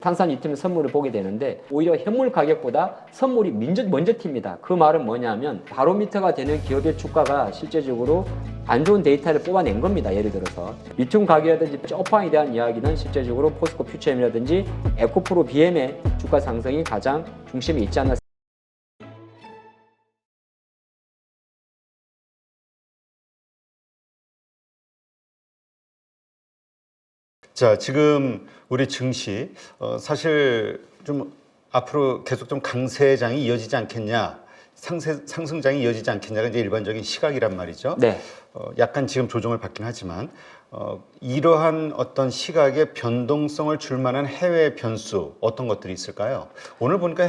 탄산 리튬 선물을 보게 되는데 오히려 현물 가격보다 선물이 먼저 튑니다. 그 말은 뭐냐면 바로미터가 되는 기업의 주가가 실제적으로 안 좋은 데이터를 뽑아낸 겁니다. 예를 들어서 리튬 가격이라든지 업황에 대한 이야기는 실제적으로 포스코 퓨처엠이라든지 에코프로 BM의 주가 상승이 가장 중심에 있지 않나. 자, 지금 우리 증시 사실 좀 앞으로 계속 좀 강세장이 이어지지 않겠냐, 상승장이 이어지지 않겠냐가 이제 일반적인 시각이란 말이죠. 네. 약간 지금 조정을 받긴 하지만 이러한 어떤 시각의 변동성을 줄 만한 해외 변수 어떤 것들이 있을까요? 오늘 보니까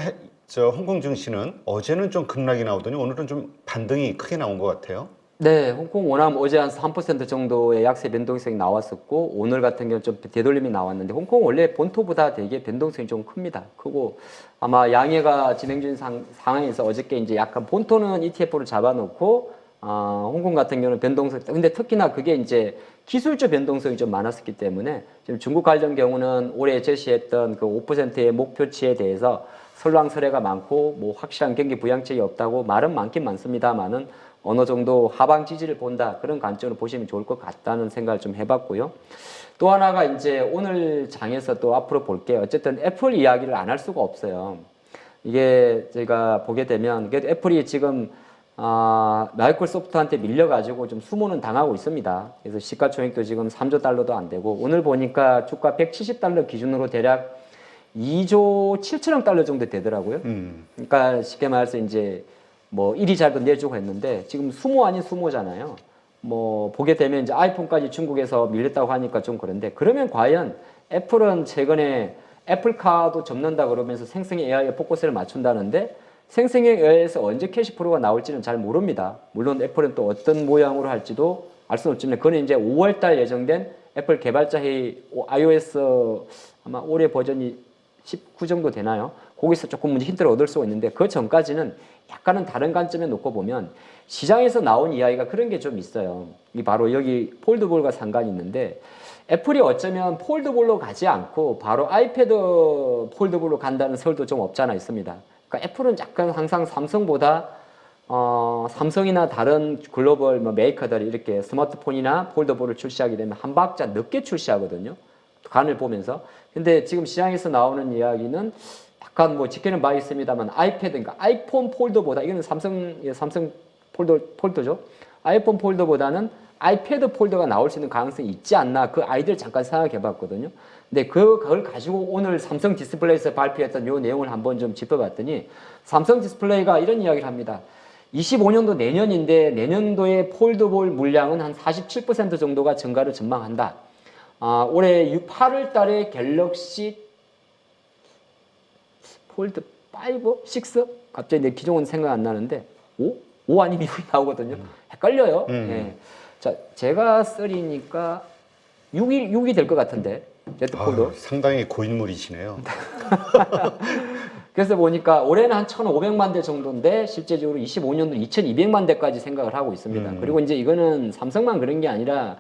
홍콩 증시는 어제는 좀 급락이 나오더니 오늘은 좀 반등이 크게 나온 것 같아요. 네, 홍콩 원화는 어제 한 3% 정도의 약세 변동성이 나왔었고 오늘 같은 경우는 좀 되돌림이 나왔는데 홍콩 원래 본토보다 되게 변동성이 좀 큽니다. 크고 아마 양해가 진행 중인 상황에서 어저께 이제 약간 본토는 ETF를 잡아놓고 홍콩 같은 경우는 변동성, 근데 특히나 그게 이제 기술적 변동성이 좀 많았었기 때문에 지금 중국 관련 경우는 올해 제시했던 그 5%의 목표치에 대해서 설왕설래가 많고 뭐 확실한 경기 부양책이 없다고 말은 많긴 많습니다만은 어느 정도 하방 지지를 본다 그런 관점으로 보시면 좋을 것 같다는 생각을 좀 해봤고요. 또 하나가 이제 오늘 장에서 또 앞으로 볼게요. 어쨌든 애플 이야기를 안 할 수가 없어요. 이게 제가 보게 되면 애플이 지금 마이크로소프트한테 밀려가지고 좀 수모는 당하고 있습니다. 그래서 시가총액도 지금 3조 달러도 안 되고 오늘 보니까 주가 170달러 기준으로 대략 2조 7천억 달러 정도 되더라고요. 그러니까 쉽게 말해서 이제 뭐 이리잘도 내주고 했는데 지금 수모 아닌 수모잖아요. 뭐 보게 되면 이제 아이폰까지 중국에서 밀렸다고 하니까 좀 그런데 그러면 과연 애플은 최근에 애플카도 접는다 그러면서 생성형 AI에 포커스를 맞춘다는데 생성형 AI에서 언제 캐시프로가 나올지는 잘 모릅니다. 물론 애플은 또 어떤 모양으로 할지도 알 수는 없지만 그거는 이제 5월달 예정된 애플 개발자 회의 iOS 아마 올해 버전이 19 정도 되나요? 거기서 조금 힌트를 얻을 수가 있는데 그 전까지는 약간은 다른 관점에 놓고 보면 시장에서 나온 이야기가 그런 게 좀 있어요. 이 바로 여기 폴드볼과 상관이 있는데 애플이 어쩌면 폴드볼로 가지 않고 바로 아이패드 폴드볼로 간다는 설도 좀 없지 않아 있습니다. 그러니까 애플은 약간 항상 삼성보다 삼성이나 다른 글로벌 메이커들이 이렇게 스마트폰이나 폴더볼을 출시하게 되면 한 박자 늦게 출시하거든요. 간을 보면서. 근데 지금 시장에서 나오는 이야기는 약간 뭐 지켜는 봐 있습니다만 아이패드, 그러니까 아이폰 폴더보다 이거는 삼성 폴더죠. 아이폰 폴더보다는 아이패드 폴더가 나올 수 있는 가능성이 있지 않나 그 아이디어를 잠깐 생각해 봤거든요. 근데 그걸 가지고 오늘 삼성 디스플레이에서 발표했던 요 내용을 한번 좀 짚어봤더니 삼성 디스플레이가 이런 이야기를 합니다. 25년도 내년인데 내년도의 폴더볼 물량은 한 47% 정도가 증가를 전망한다. 올해 8월 달에 갤럭시 폴드 5? 6? 갑자기 내 기종은 생각 안 나는데 5? 5 아니면 6이 나오거든요. 헷갈려요. 네. 자, 제가 3니까 6이 될 것 같은데 제트폴더. 상당히 고인물이시네요. 그래서 보니까 올해는 한 1,500만 대 정도인데 실제적으로 25년도 2,200만 대까지 생각을 하고 있습니다. 그리고 이제 이거는 삼성만 그런 게 아니라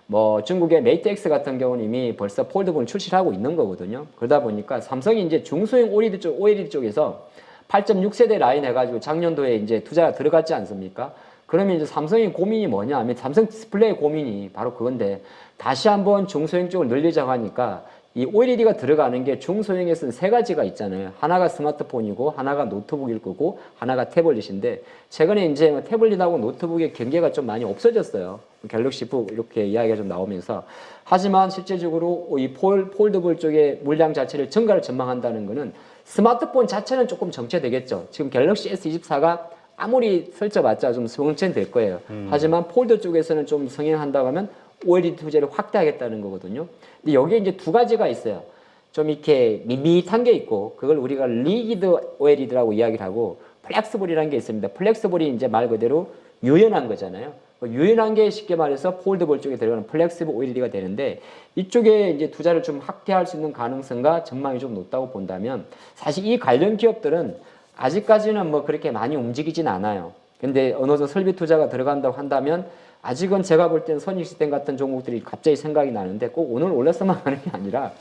뭐 중국의 메이트 X 같은 경우는 이미 벌써 폴드본을 출시를 하고 있는 거거든요. 그러다 보니까 삼성이 이제 중소형 OLED 쪽에서 8.6세대 라인 해가지고 작년도에 이제 투자가 들어갔지 않습니까? 그러면 이제 삼성의 고민이 뭐냐 하면 삼성 디스플레이의 고민이 바로 그건데 다시 한번 중소형 쪽을 늘리자고 하니까 이 OLED가 들어가는 게 중소형에서는 세 가지가 있잖아요. 하나가 스마트폰이고 하나가 노트북일 거고 하나가 태블릿인데 최근에 이제 태블릿하고 노트북의 경계가 좀 많이 없어졌어요. 갤럭시 북 이렇게 이야기가 좀 나오면서 하지만 실제적으로 이 폴더블 쪽의 물량 자체를 증가를 전망한다는 거는 스마트폰 자체는 조금 정체되겠죠. 지금 갤럭시 S24가 아무리 설정봤자 좀 성체는 될 거예요. 하지만 폴더 쪽에서는 좀 성행한다고 하면 OLED 투자를 확대하겠다는 거거든요. 근데 여기에 이제 두 가지가 있어요. 좀 이렇게 밋밋한 게 있고 그걸 우리가 리기드 OLED라고 이야기를 하고 플렉스블이라는 게 있습니다. 플렉스블이 이제 말 그대로 유연한 거잖아요. 유연한 게 쉽게 말해서 폴더블 쪽에 들어가는 플렉스블 OLED가 되는데 이쪽에 이제 투자를 좀 확대할 수 있는 가능성과 전망이 좀 높다고 본다면 사실 이 관련 기업들은 아직까지는 뭐 그렇게 많이 움직이진 않아요. 근데 어느 정도 설비 투자가 들어간다고 한다면 아직은 제가 볼 때는 선익시스템 같은 종목들이 갑자기 생각이 나는데 꼭 오늘 올라서만 하는 게 아니라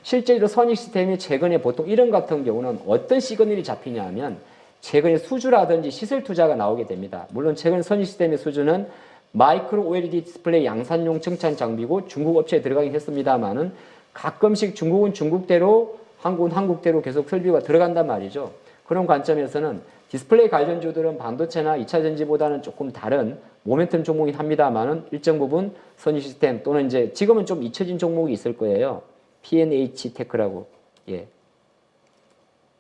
실제로 선익 시스템이 최근에 보통 이런 같은 경우는 어떤 시그널이 잡히냐 하면 최근에 수주라든지 시설 투자가 나오게 됩니다. 물론 최근 선익 시스템의 수주는 마이크로 OLED 디스플레이 양산용 청산 장비고 중국 업체에 들어가긴 했습니다만은 가끔씩 중국은 중국대로 한국은 한국대로 계속 설비가 들어간단 말이죠. 그런 관점에서는 디스플레이 관련주들은 반도체나 2차 전지보다는 조금 다른 모멘텀 종목이긴 합니다만은 일정 부분 선익 시스템 또는 이제 지금은 좀 잊혀진 종목이 있을 거예요. P&H 테크라고. 예.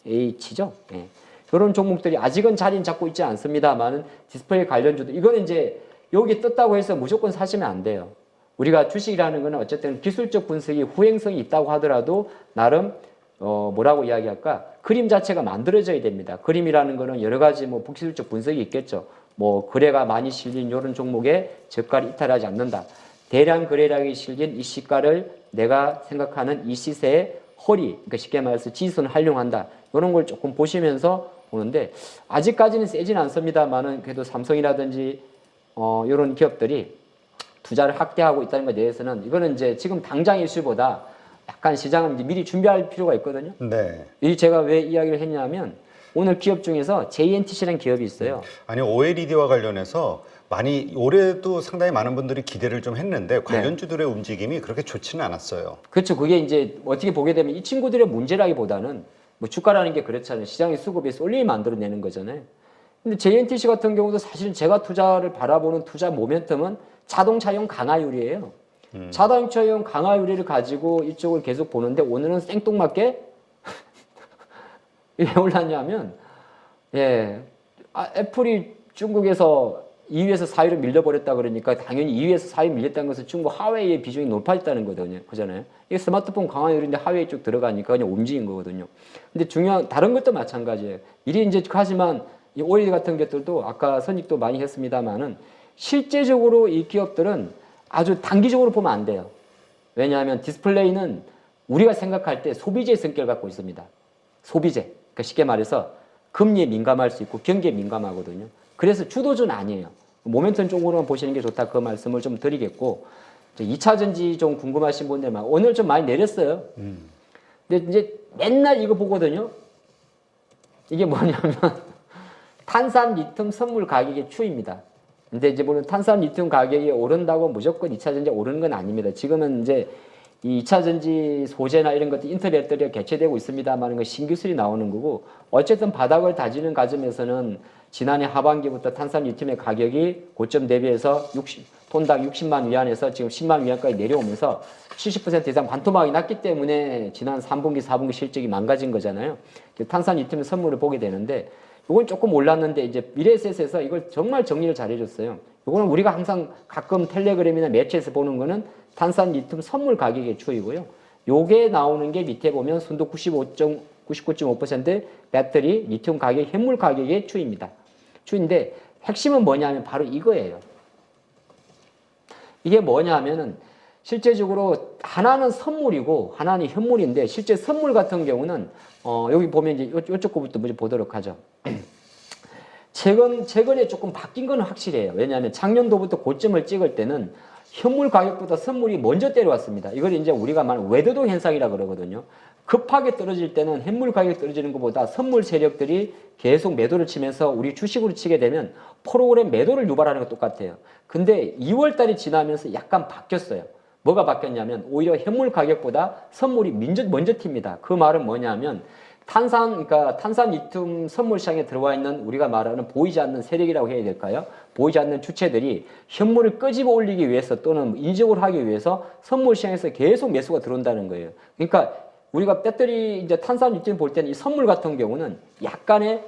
H죠. 예. 이런 종목들이 아직은 자리는 잡고 있지 않습니다만은 디스플레이 관련주들 이거는 이제 여기 떴다고 해서 무조건 사시면 안 돼요. 우리가 주식이라는 거는 어쨌든 기술적 분석이 후행성이 있다고 하더라도 나름 뭐라고 이야기할까? 그림 자체가 만들어져야 됩니다. 그림이라는 거는 여러 가지 뭐 기술적 분석이 있겠죠. 뭐 거래가 많이 실린 이런 종목에 저가를 이탈하지 않는다. 대량 거래량이 실린 이 시가를 내가 생각하는 이 시세의 허리, 그러니까 쉽게 말해서 지수는 활용한다. 이런 걸 조금 보시면서 보는데 아직까지는 세진 않습니다만은 그래도 삼성이라든지 이런 기업들이 투자를 확대하고 있다는 것에 대해서는 이거는 이제 지금 당장 이슈보다 약간 시장은 이제 미리 준비할 필요가 있거든요. 네. 이 제가 왜 이야기를 했냐면 오늘 기업 중에서 JNTC라는 기업이 있어요. 아니 OLED와 관련해서 많이 올해도 상당히 많은 분들이 기대를 좀 했는데 관련주들의 움직임이 그렇게 좋지는 않았어요. 그렇죠. 그게 이제 어떻게 보게 되면 이 친구들의 문제라기보다는 뭐 주가라는 게 그렇잖아요. 시장의 수급에 쏠림이 만들어내는 거잖아요. 근데 JNTC 같은 경우도 사실 제가 투자를 바라보는 투자 모멘텀은 자동차용 강화율이에요. 자동차용 강화율을 가지고 이쪽을 계속 보는데 오늘은 생뚱맞게 왜 올랐냐면 애플이 중국에서 2위에서 4위로 밀려버렸다 그러니까 당연히 2위에서 4위 밀렸다는 것은 중국 하웨이의 비중이 높아졌다는 거거든요. 그잖아요. 이게 스마트폰 강화율인데 하웨이 쪽 들어가니까 그냥 움직인 거거든요. 근데 중요한 다른 것도 마찬가지예요. 미리 이제 하지만 이 오일 같은 것들도 아까 선익도 많이 했습니다만은 실제적으로 이 기업들은 아주 단기적으로 보면 안 돼요. 왜냐하면 디스플레이는 우리가 생각할 때 소비재의 성격을 갖고 있습니다. 소비재. 그러니까 쉽게 말해서 금리에 민감할 수 있고 경기에 민감하거든요. 그래서 주도주는 아니에요. 모멘텀 쪽으로만 보시는 게 좋다 그 말씀을 좀 드리겠고 2차 전지 좀 궁금하신 분들만 오늘 좀 많이 내렸어요. 근데 이제 맨날 이거 보거든요. 이게 뭐냐면 탄산 리튬 선물 가격의 추이입니다. 근데 이제 물론 탄산 리튬 가격이 오른다고 무조건 2차 전지 오르는 건 아닙니다. 지금은 이제 이 2차 전지 소재나 이런 것들 인터넷들이 개최되고 있습니다만 그 신기술이 나오는 거고 어쨌든 바닥을 다지는 과정에서는 지난해 하반기부터 탄산 리튬의 가격이 고점 대비해서 톤당 60만 위안에서 지금 10만 위안까지 내려오면서 70% 이상 반토막이 났기 때문에 지난 3분기, 4분기 실적이 망가진 거잖아요. 탄산 리튬 선물을 보게 되는데 이건 조금 올랐는데 이제 미래에셋에서 이걸 정말 정리를 잘 해줬어요. 이거는 우리가 항상 가끔 텔레그램이나 매체에서 보는 거는 탄산 리튬 선물 가격의 추이고요. 요게 나오는 게 밑에 보면 순도 99.5% 배터리 리튬 가격, 현물 가격의 추이입니다. 추인데 핵심은 뭐냐면 바로 이거예요. 이게 뭐냐면은 실제적으로 하나는 선물이고 하나는 현물인데 실제 선물 같은 경우는 여기 보면 이제 이쪽 거부터 먼저 보도록 하죠. 최근에 조금 바뀐 건 확실해요. 왜냐하면 작년도부터 고점을 찍을 때는 현물 가격보다 선물이 먼저 때려왔습니다. 이걸 이제 우리가 말하는 외도도 현상이라 그러거든요. 급하게 떨어질 때는 현물 가격이 떨어지는 것보다 선물 세력들이 계속 매도를 치면서 우리 주식으로 치게 되면 프로그램 매도를 유발하는 것 똑같아요. 근데 2월 달이 지나면서 약간 바뀌었어요. 뭐가 바뀌었냐면 오히려 현물 가격보다 선물이 먼저 튑니다. 그 말은 뭐냐면 그러니까 탄산 리튬 선물 시장에 들어와 있는 우리가 말하는 보이지 않는 세력이라고 해야 될까요? 보이지 않는 주체들이 현물을 끄집어 올리기 위해서 또는 인적을 하기 위해서 선물 시장에서 계속 매수가 들어온다는 거예요. 그러니까 우리가 배터리 이제 탄산 리튬 볼 때는 이 선물 같은 경우는 약간의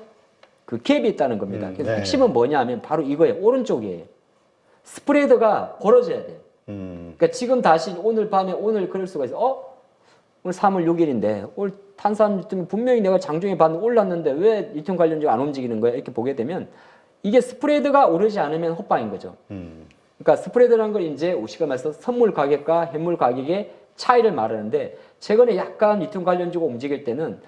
그 갭이 있다는 겁니다. 그래서 핵심은 뭐냐면 바로 이거예요. 오른쪽이에요. 스프레드가 벌어져야 돼요. 그러니까 지금 다시 오늘 밤에 오늘 그럴 수가 있어. 오늘 3월 6일인데 오늘 탄산 리튬이 분명히 내가 장중에 봤는데 올랐는데 왜 리튬 관련주가 안 움직이는 거야? 이렇게 보게 되면 이게 스프레드가 오르지 않으면 헛방인 거죠. 그러니까 스프레드라는 걸 이제 우리가 말해서 선물 가격과 현물 가격의 차이를 말하는데 최근에 약간 리튬 관련주가 움직일 때는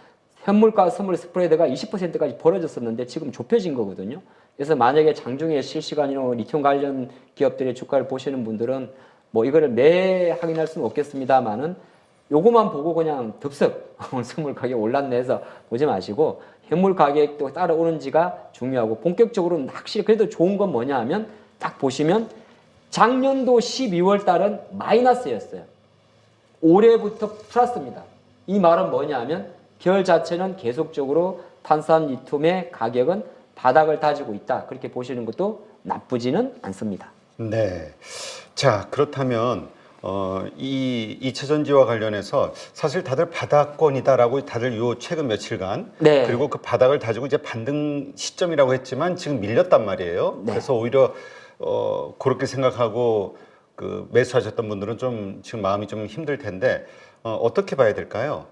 현물과 선물 스프레드가 20%까지 벌어졌었는데 지금 좁혀진 거거든요. 그래서 만약에 장중에 실시간으로 리튬 관련 기업들의 주가를 보시는 분들은 뭐 이거를 매 확인할 수는 없겠습니다만은 요거만 보고 그냥 덥석 오늘 선물 가격 올랐네 해서 보지 마시고 현물 가격도 따라오는지가 중요하고 본격적으로는 확실히 그래도 좋은 건 뭐냐 하면 딱 보시면 작년도 12월 달은 마이너스였어요. 올해부터 플러스입니다. 이 말은 뭐냐 하면 계열 자체는 계속적으로 탄산 리튬의 가격은 바닥을 다지고 있다. 그렇게 보시는 것도 나쁘지는 않습니다. 네. 자, 그렇다면 이 2차 전지와 관련해서 사실 다들 바닥권이다라고 다들 요 최근 며칠간 네. 그리고 그 바닥을 다지고 이제 반등 시점이라고 했지만 지금 밀렸단 말이에요. 네. 그래서 오히려 그렇게 생각하고 그 매수하셨던 분들은 좀 지금 마음이 좀 힘들 텐데 어떻게 봐야 될까요?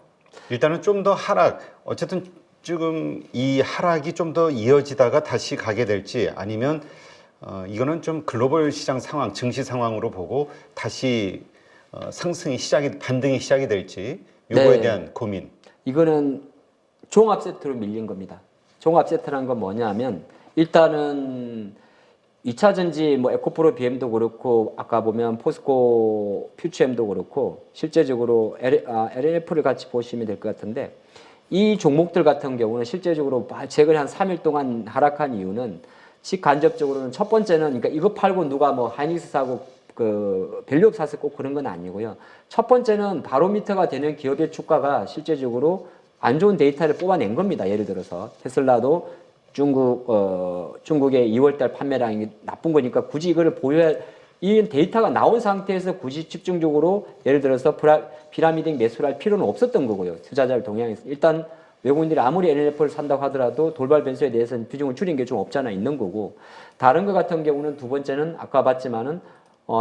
일단은 좀 더 하락, 어쨌든 지금 이 하락이 좀 더 이어지다가 다시 가게 될지 아니면 이거는 좀 글로벌 시장 상황, 증시 상황으로 보고 다시 상승이 반등이 시작이 될지 요거에 네. 대한 고민. 이거는 종합 세트로 밀린 겁니다. 종합 세트라는 건 뭐냐면 일단은 2차 전지 뭐 에코프로 BM도 그렇고 아까 보면 포스코 퓨처엠도 그렇고 실제적으로 LNF를 같이 보시면 될 것 같은데 이 종목들 같은 경우는 실제적으로 최근 한 3일 동안 하락한 이유는 직간접적으로는 첫 번째는 그러니까 이거 팔고 누가 뭐 하이닉스 사고 그 밸류업 사서 꼭 그런 건 아니고요. 첫 번째는 바로미터가 되는 기업의 주가가 실제적으로 안 좋은 데이터를 뽑아낸 겁니다. 예를 들어서 테슬라도 중국의 2월달 판매량이 나쁜 거니까 굳이 이거를 보여야 이 데이터가 나온 상태에서 굳이 집중적으로 예를 들어서 피라미딩 매수를 할 필요는 없었던 거고요. 투자자를 동향해서 일단 외국인들이 아무리 NLF를 산다고 하더라도 돌발 변수에 대해서는 비중을 줄인 게 좀 없잖아 있는 거고 다른 것 같은 경우는 두 번째는 아까 봤지만은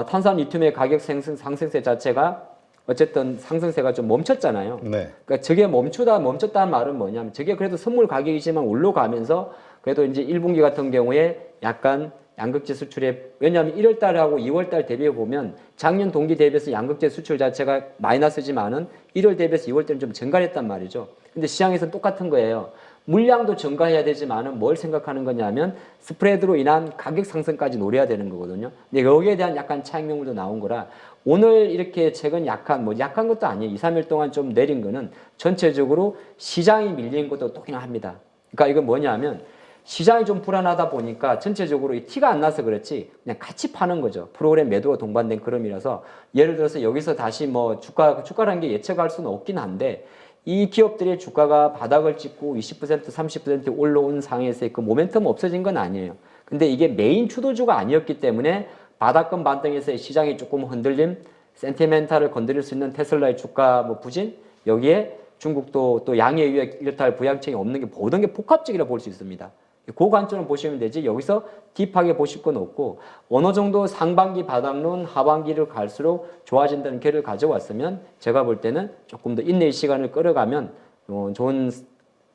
탄산 리튬의 가격 상승세 자체가 어쨌든 상승세가 좀 멈췄잖아요. 네. 그러니까 저게 멈췄다는 말은 뭐냐면 저게 그래도 선물 가격이지만 올라가면서 그래도 이제 1분기 같은 경우에 약간 양극재 수출에 왜냐하면 1월 달하고 2월 달 대비해 보면 작년 동기 대비해서 양극재 수출 자체가 마이너스지만은 1월 대비해서 2월 때는 좀 증가했단 말이죠. 근데 시장에서는 똑같은 거예요. 물량도 증가해야 되지만은 뭘 생각하는 거냐면 스프레드로 인한 가격 상승까지 노려야 되는 거거든요. 근데 여기에 대한 약간 차익명분도 나온 거라 오늘 이렇게 최근 약한 것도 아니에요. 2, 3일 동안 좀 내린 거는 전체적으로 시장이 밀린 것도 똑이나 합니다. 그러니까 이건 뭐냐면 시장이 좀 불안하다 보니까 전체적으로 이 티가 안 나서 그렇지 그냥 같이 파는 거죠. 프로그램 매도가 동반된 그림이라서 예를 들어서 여기서 다시 뭐 주가라는 게 예측할 수는 없긴 한데 이 기업들의 주가가 바닥을 찍고 20% 30% 올라온 상황에서의 그 모멘텀 없어진 건 아니에요. 근데 이게 메인 주도주가 아니었기 때문에 바닥권 반등에서의 시장이 조금 흔들림, 센티멘탈을 건드릴 수 있는 테슬라의 주가 뭐 부진 여기에 중국도 또 양에 의해 이렇다 할 부양책이 없는 게 모든 게 복합적이라 볼 수 있습니다. 그 관점을 보시면 되지 여기서 딥하게 보실 건 없고 어느 정도 상반기 바닥론 하반기를 갈수록 좋아진다는 결을 가져왔으면 제가 볼 때는 조금 더 인내의 시간을 끌어가면 좋은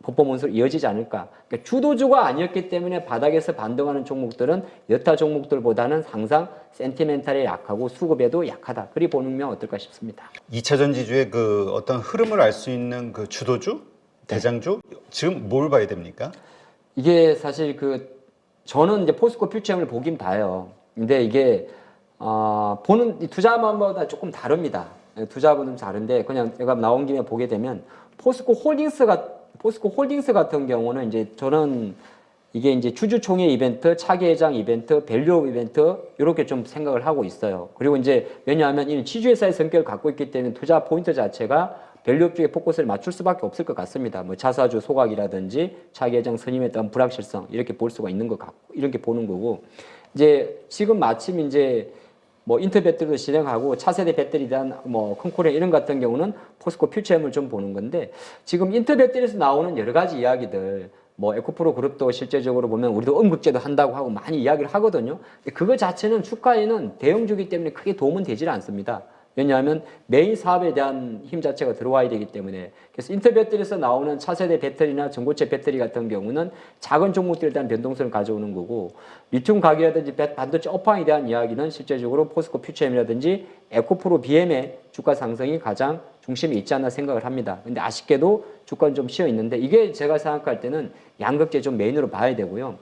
퍼포먼스로 이어지지 않을까. 그러니까 주도주가 아니었기 때문에 바닥에서 반등하는 종목들은 여타 종목들보다는 항상 센티멘탈에 약하고 수급에도 약하다. 그리 보는 면 어떨까 싶습니다. 2차 전지주의 그 어떤 흐름을 알 수 있는 그 주도주, 대장주 지금 뭘 봐야 됩니까? 이게 사실 저는 이제 포스코 퓨처엠을 보긴 봐요. 근데 이게 보는 투자만보다 조금 다릅니다. 투자분은 다른데 그냥 제가 나온 김에 보게 되면 포스코 홀딩스 같은 경우는 이제 저는 이게 이제 주주총회 이벤트, 차기 회장 이벤트, 밸류업 이벤트 이렇게 좀 생각을 하고 있어요. 그리고 이제 왜냐하면 이 지주회사의 성격을 갖고 있기 때문에 투자 포인트 자체가 밸류업 쪽에 포커스를 맞출 수밖에 없을 것 같습니다. 뭐 자사주 소각이라든지 차기 회장 선임에 따른 불확실성 이렇게 볼 수가 있는 것 같고 이렇게 보는 거고 이제 지금 마침 이제 뭐 인터 배터리도 진행하고 차세대 배터리에 대한 뭐 콩쿠르 이런 같은 경우는 포스코 퓨처엠을 좀 보는 건데 지금 인터 배터리에서 나오는 여러 가지 이야기들 뭐 에코프로 그룹도 실제적으로 보면 우리도 음극재도 한다고 하고 많이 이야기를 하거든요. 그거 자체는 주가에는 대형주기 때문에 크게 도움은 되질 않습니다. 왜냐하면 메인 사업에 대한 힘 자체가 들어와야 되기 때문에 그래서 인터 배터리에서 나오는 차세대 배터리나 전고체 배터리 같은 경우는 작은 종목들에 대한 변동성을 가져오는 거고 리튬 가격이라든지 반도체 업황에 대한 이야기는 실제적으로 포스코 퓨처엠이라든지 에코프로 BM의 주가 상승이 가장 중심에 있지 않나 생각을 합니다. 근데 아쉽게도 주가는 좀 쉬어 있는데 이게 제가 생각할 때는 양극재 좀 메인으로 봐야 되고요.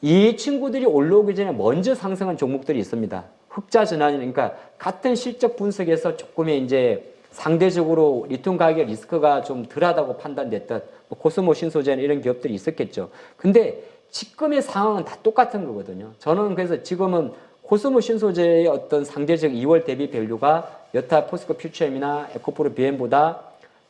이 친구들이 올라오기 전에 먼저 상승한 종목들이 있습니다. 흑자 전환이 그러니까 같은 실적 분석에서 조금의 이제 상대적으로 리튬 가격 리스크가 좀 덜하다고 판단됐던 뭐 코스모 신소재나 이런 기업들이 있었겠죠. 근데 지금의 상황은 다 똑같은 거거든요. 저는 그래서 지금은 코스모 신소재의 어떤 상대적 2월 대비 밸류가 여타 포스코 퓨처엠이나 에코프로 BM보다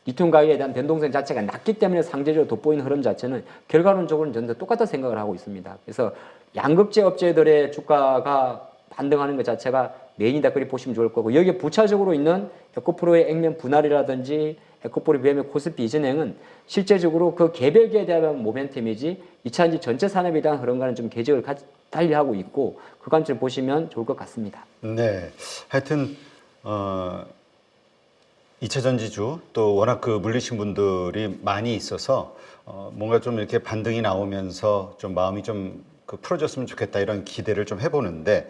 리튬 가격에 대한 변동성 자체가 낮기 때문에 상대적으로 돋보이는 흐름 자체는 결과론적으로는 저는 똑같다 생각을 하고 있습니다. 그래서 양극재 업체들의 주가가 반등하는 것 자체가 메인이다 그렇게 보시면 좋을 거고, 여기에 부차적으로 있는 에코프로의 액면 분할이라든지 에코프로 BM의 코스피 이전행은 실제적으로 그 개별기에 대한 모멘텀이지 2차전지 전체 산업에 대한 흐름과는 좀 궤적을 달리하고 있고, 그 관점을 보시면 좋을 것 같습니다. 네, 하여튼 2차 전지주 또 워낙 그 물리신 분들이 많이 있어서 뭔가 좀 이렇게 반등이 나오면서 좀 마음이 좀 그 풀어졌으면 좋겠다 이런 기대를 좀 해보는데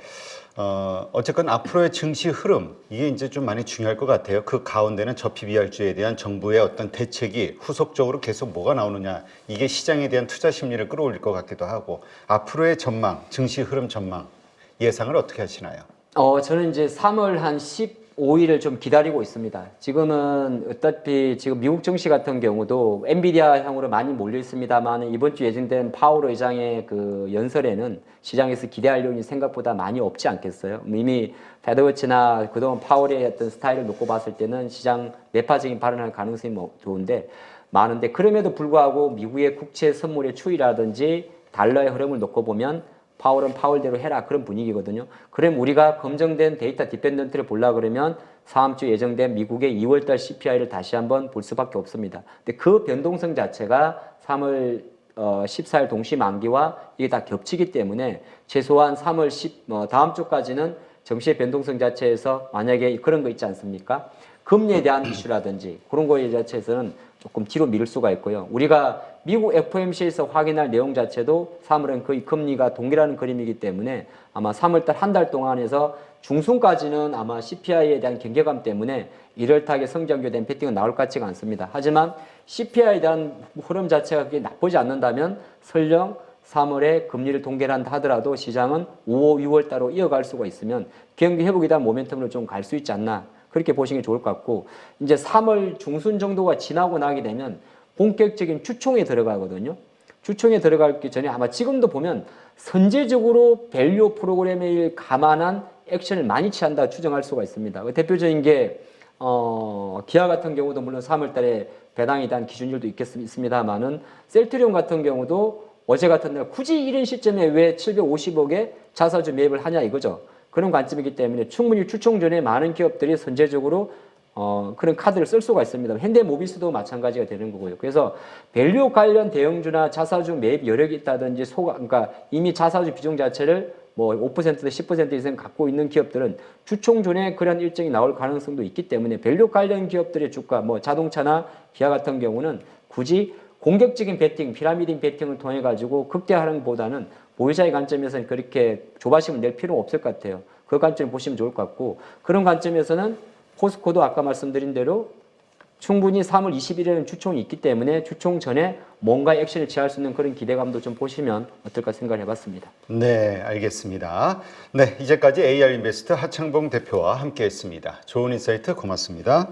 어쨌건 앞으로의 증시 흐름 이게 이제 좀 많이 중요할 것 같아요. 그 가운데는 저 PBR주에 대한 정부의 어떤 대책이 후속적으로 계속 뭐가 나오느냐 이게 시장에 대한 투자 심리를 끌어올릴 것 같기도 하고, 앞으로의 전망, 증시 흐름 전망 예상을 어떻게 하시나요? 저는 이제 3월 한 15일을 좀 기다리고 있습니다. 지금은 어차피 지금 미국 증시 같은 경우도 엔비디아향으로 많이 몰려 있습니다만, 이번 주 예정된 파월 의장의 그 연설에는 시장에서 기대할 요인이 생각보다 많이 없지 않겠어요. 이미 페드워치나 그동안 파월의 어떤 스타일을 놓고 봤을 때는 시장 매파적인 발언할 가능성이 좋은데 많은데, 그럼에도 불구하고 미국의 국채 선물의 추이라든지 달러의 흐름을 놓고 보면 파월은 파월대로 해라 그런 분위기거든요. 그럼 우리가 검증된 데이터 디펜던트를 보려고 그러면 다음 주 예정된 미국의 2월달 CPI를 다시 한번 볼 수밖에 없습니다. 근데 그 변동성 자체가 3월 14일 동시 만기와 이게 다 겹치기 때문에 최소한 3월 10 다음 주까지는 정시의 변동성 자체에서 만약에 그런 거 있지 않습니까? 금리에 대한 이슈라든지 그런 거에 자체에서는 조금 뒤로 미룰 수가 있고요. 우리가 미국 FOMC에서 확인할 내용 자체도 3월은 거의 금리가 동일한 그림이기 때문에 아마 3월달 한 달 동안에서 중순까지는 아마 CPI에 대한 경계감 때문에 1월달에 성장교된 배팅은 나올 것 같지가 않습니다. 하지만 CPI에 대한 흐름 자체가 그렇게 나쁘지 않는다면 설령 3월에 금리를 동결한다 하더라도 시장은 5, 6월달로 이어갈 수가 있으면 경기 회복에 대한 모멘텀으로 좀 갈 수 있지 않나, 그렇게 보시는 게 좋을 것 같고, 이제 3월 중순 정도가 지나고 나게 되면 본격적인 주총에 들어가거든요. 주총에 들어가기 전에 아마 지금도 보면 선제적으로 밸류 프로그램에 감안한 액션을 많이 취한다 추정할 수가 있습니다. 대표적인 게 기아 같은 경우도 물론 3월 달에 배당에 대한 기준율도 있습니다만은 셀트리온 같은 경우도 어제 같은 날 굳이 이런 시점에 왜 750억의 자사주 매입을 하냐 이거죠. 그런 관점이기 때문에 충분히 추총 전에 많은 기업들이 선제적으로 그런 카드를 쓸 수가 있습니다. 현대모비스도 마찬가지가 되는 거고요. 그래서 밸류 관련 대형주나 자사주 매입 여력이 있다든지 그러니까 이미 자사주 비중 자체를 뭐 5%나 10% 이상 갖고 있는 기업들은 주총 전에 그런 일정이 나올 가능성도 있기 때문에 밸류 관련 기업들의 주가, 뭐 자동차나 기아 같은 경우는 굳이 공격적인 베팅, 피라미딩 베팅을 통해 가지고 극대화하는 것보다는 보유자의 관점에서는 그렇게 조바심을 낼 필요는 없을 것 같아요. 그 관점을 보시면 좋을 것 같고, 그런 관점에서는 포스코도 아까 말씀드린 대로 충분히 3월 21일에는 주총이 있기 때문에 주총 전에 뭔가 액션을 취할 수 있는 그런 기대감도 좀 보시면 어떨까 생각을 해봤습니다. 네, 알겠습니다. 네, 이제까지 AR인베스트 하창봉 대표와 함께했습니다. 좋은 인사이트 고맙습니다.